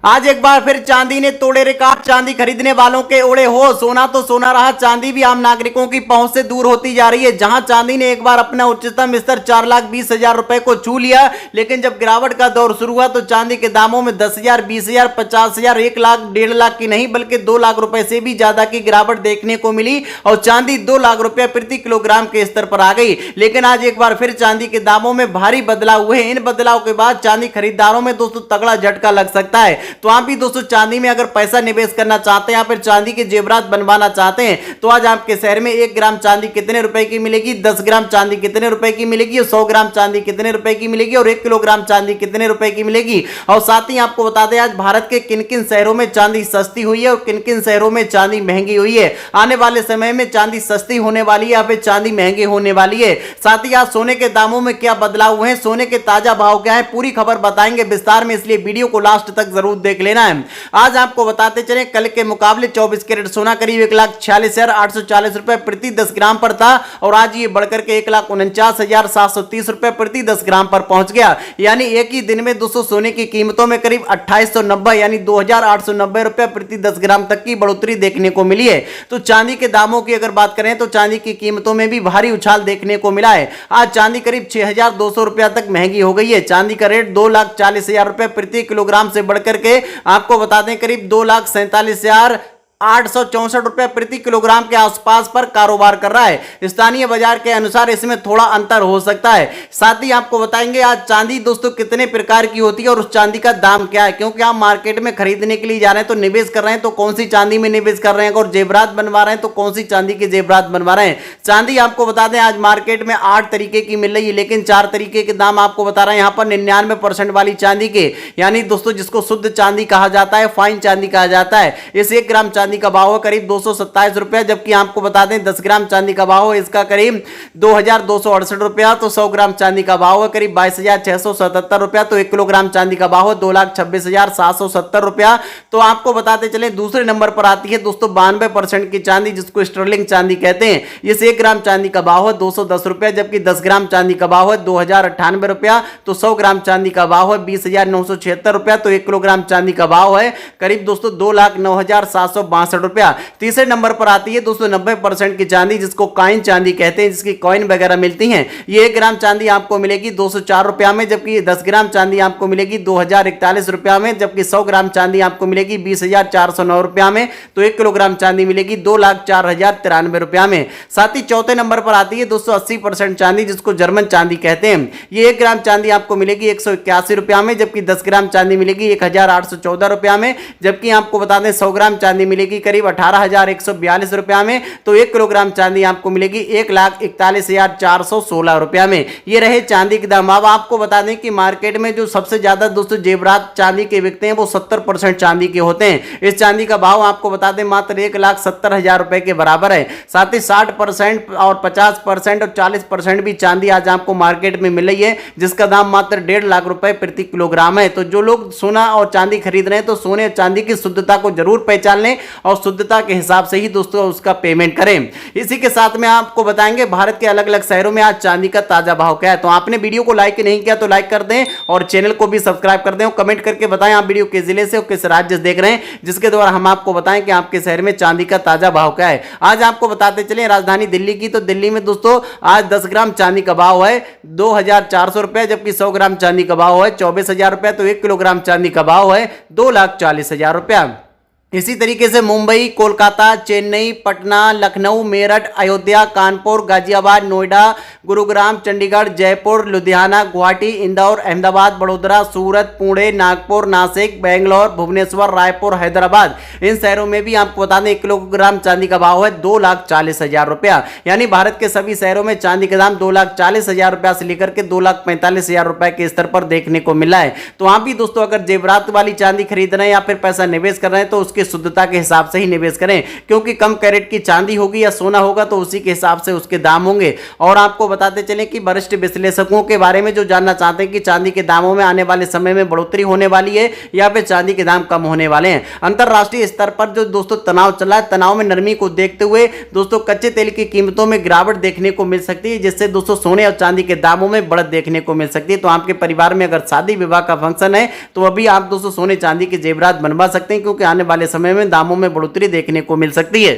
आज एक बार फिर चांदी ने तोड़े रिकॉर्ड। चांदी खरीदने वालों के उड़े हो। सोना तो सोना रहा, चांदी भी आम नागरिकों की पहुंच से दूर होती जा रही है। जहां चांदी ने एक बार अपना उच्चतम स्तर 4,20,000 रुपए को छू लिया, लेकिन जब गिरावट का दौर शुरू हुआ तो चांदी के दामों में 10,000, 20,000, 50,000, 1 लाख, 1.5 लाख की नहीं बल्कि 2 लाख रुपए से भी ज्यादा की गिरावट देखने को मिली और चांदी 2 लाख रुपए प्रति किलोग्राम के स्तर पर आ गई। लेकिन आज एक बार फिर चांदी के दामों में भारी बदलाव हुए। इन बदलाव के बाद चांदी खरीदारों में दोस्तों तगड़ा झटका लग सकता है। तो आप भी दोस्तों चांदी में अगर पैसा निवेश करना चाहते हैं या फिर चांदी के जेवरात बनवाना चाहते हैं तो आज आपके शहर में 1 ग्राम चांदी कितने रुपए की मिलेगी, 10 ग्राम चांदी कितने रुपए की मिलेगी, 100 ग्राम चांदी कितने रुपए की मिलेगी और 1 किलोग्राम चांदी कितने रुपए की मिलेगी। और साथ ही आपको बता दें आज भारत के किन किन शहरों में चांदी सस्ती हुई है और किन किन शहरों में चांदी महंगी हुई है। आने वाले समय में चांदी सस्ती होने वाली है या फिर चांदी महंगी होने वाली है। साथ ही आज सोने के दामों में क्या बदलाव हुए हैं, सोने के ताजा भाव क्या है, पूरी खबर बताएंगे विस्तार में, इसलिए वीडियो को लास्ट तक जरूर देख लेना है। आज आपको बताते चले कल के मुकाबले 24 कैरेट सोना करीब 1,46,840 रुपए प्रति 10 ग्राम पर था और आज ये बढ़कर के 1,49,730 रुपए प्रति 10 ग्राम पर पहुंच गया। यानी एक ही दिन में 200 सोने की कीमतों में करीब 2890 यानी 2,890 रुपए प्रति 10 ग्राम तक की बढ़ोतरी देखने को मिली है। तो चांदी के दामों की अगर बात करें तो चांदी की कीमतों में भी भारी उछाल देखने को मिला है। आज चांदी करीब 6,200 रुपया तक महंगी हो गई है। चांदी का रेट 2,40,000 रुपए प्रति किलोग्राम से बढ़कर के आपको बता दें करीब 2,47,864 रुपए प्रति किलोग्राम के आसपास पर कारोबार कर रहा है। स्थानीय बाजार के अनुसार इसमें थोड़ा अंतर हो सकता है। साथ ही आपको बताएंगे आज चांदी दोस्तों कितने प्रकार की होती है और उस चांदी का दाम क्या है, क्योंकि आप मार्केट में खरीदने के लिए जा रहे हैं तो निवेश कर रहे हैं तो कौन सी चांदी में निवेश कर रहे हैं और जेवरात बनवा रहे हैं तो कौन सी चांदी के जेवरात बनवा रहे हैं। चांदी आपको बता दें आज मार्केट में 8 तरीके की मिल रही है, लेकिन 4 तरीके के दाम आपको बता रहे हैं। यहाँ पर 99% वाली चांदी के यानी दोस्तों जिसको शुद्ध चांदी कहा जाता है, फाइन चांदी कहा जाता है, इस 1 ग्राम चांदी का भाव है करीब 227 रुपया। जबकि आपको बता दें 10 ग्राम चांदी का भाव है इसका करीब 2,268 रुपया। तो 100 ग्राम चांदी का भाव है करीब 22,677 रुपया। तो 1 किलोग्राम चांदी का भाव है 2,26,770 रुपया। तो आपको बताते चले दूसरे नंबर पर आती है दोस्तों 92% की चांदी जिसको स्टर्लिंग चांदी कहते हैं। इस 1 ग्राम चांदी का भाव है 210 रुपया। जबकि 10 ग्राम चांदी का भाव है 2,098 रुपया। तो 100 ग्राम चांदी का भाव है 20,976 रुपया। तो 1 किलोग्राम चांदी का भाव है करीब दोस्तों 2,09,762 रुपया। तीसरे नंबर पर आती है दोस्तों 90% की चांदी जिसको कॉइन चांदी कहते हैं, जिसकी कॉइन वगैरह मिलती हैं। ये 1 ग्राम चांदी आपको मिलेगी 204 रुपया में। जबकि 10 ग्राम चांदी आपको मिलेगी 2,041 रुपया में। जबकि 100 ग्राम चांदी आपको मिलेगी 20,409 रुपया में। तो 1 किलोग्राम चांदी मिलेगी 2,04,093 रुपया में। साथ ही चौथे नंबर पर आती है दोस्तों 80% चांदी जिसको जर्मन चांदी कहते हैं। ये 1 ग्राम चांदी आपको मिलेगी 181 रुपया में। जबकि 10 ग्राम चांदी मिलेगी 1,814 रुपया में। जबकि आपको बता दें 100 ग्राम चांदी मिलेगी करीब 18,142 रुपया में। तो 1 किलोग्राम चांदी आपको मिलेगी 1,41,416 रुपया में। ये रहे चांदी के दाम। अब आपको बता दें कि मार्केट में जो सबसे ज्यादा दोस्तों जेवरात चांदी के बिकते हैं वो 70% चांदी के होते हैं। इस चांदी का भाव आपको बता दें मात्र 1,70,000 रुपए के बराबर है। साथ ही 60% और 50% और 40% भी चांदी आज आपको मार्केट में मिल रही है जिसका दाम मात्र 1.5 लाख रुपए प्रति किलोग्राम है। तो जो लोग सोना और चांदी खरीद रहे हैं तो सोने और चांदी की शुद्धता को जरूर पहचान लें और शुद्धता के हिसाब से ही दोस्तों उसका पेमेंट करें। इसी के साथ में आपको बताएंगे भारत के अलग अलग शहरों में आज चांदी का ताजा भाव क्या है। तो आपने वीडियो को लाइक नहीं किया तो लाइक कर दें और चैनल को भी सब्सक्राइब कर दें और कमेंट करके बताएं आप वीडियो किस जिले से और किस राज्य से देख रहे हैं, जिसके द्वारा हम आपको बताएं कि आपके शहर में चांदी का ताजा भाव क्या है। आज आपको बताते चले राजधानी दिल्ली की, तो दिल्ली में दोस्तों आज 10 ग्राम चांदी का भाव है 2,400 रुपए। जबकि 100 ग्राम चांदी का भाव है 24,000 रुपए। तो 1 किलोग्राम चांदी का भाव है 2,40,000 रुपया। इसी तरीके से मुंबई, कोलकाता, चेन्नई, पटना, लखनऊ, मेरठ, अयोध्या, कानपुर, गाजियाबाद, नोएडा, गुरुग्राम, चंडीगढ़, जयपुर, लुधियाना, गुवाहाटी, इंदौर, अहमदाबाद, वडोदरा, सूरत, पुणे, नागपुर, नासिक, बेंगलोर, भुवनेश्वर, रायपुर, हैदराबाद, इन शहरों में भी आपको बता दें 1 किलोग्राम चांदी का भाव है 2,40,000 रुपया। यानी भारत के सभी शहरों में चांदी का दाम 2,40,000 रुपया से लेकर के 2,45,000 रुपए के स्तर पर देखने को मिला है। तो आप भी दोस्तों अगर जेवरात वाली चांदी खरीद रहे हैं या फिर पैसा निवेश कर रहे हैं तो उसकी शुद्धता के हिसाब से ही निवेश करें, क्योंकि कम कैरेट की चांदी होगी या सोना होगा तो उसी के हिसाब से उसके दाम होंगे। और आपको बताते चलें कि वरिष्ठ विश्लेषकों के बारे में जो जानना चाहते हैं कि चांदी के दामों में आने वाले समय में बढ़ोतरी होने वाली है या फिर चांदी के दाम कम होने वाले हैं। अंतरराष्ट्रीय स्तर पर जो दोस्तों तनाव चला है, तनाव में नरमी को देखते हुए दोस्तों कच्चे तेल की कीमतों में गिरावट देखने को मिल सकती है, जिससे दोस्तों सोने और चांदी के दामों में बढ़त देखने को मिल सकती है। तो आपके परिवार में अगर शादी विवाह का फंक्शन है तो अभी आप दोस्तों सोने चांदी के जेवरात बनवा सकते हैं, क्योंकि आने वाले समय में दामों में बढ़ोतरी देखने को मिल सकती है।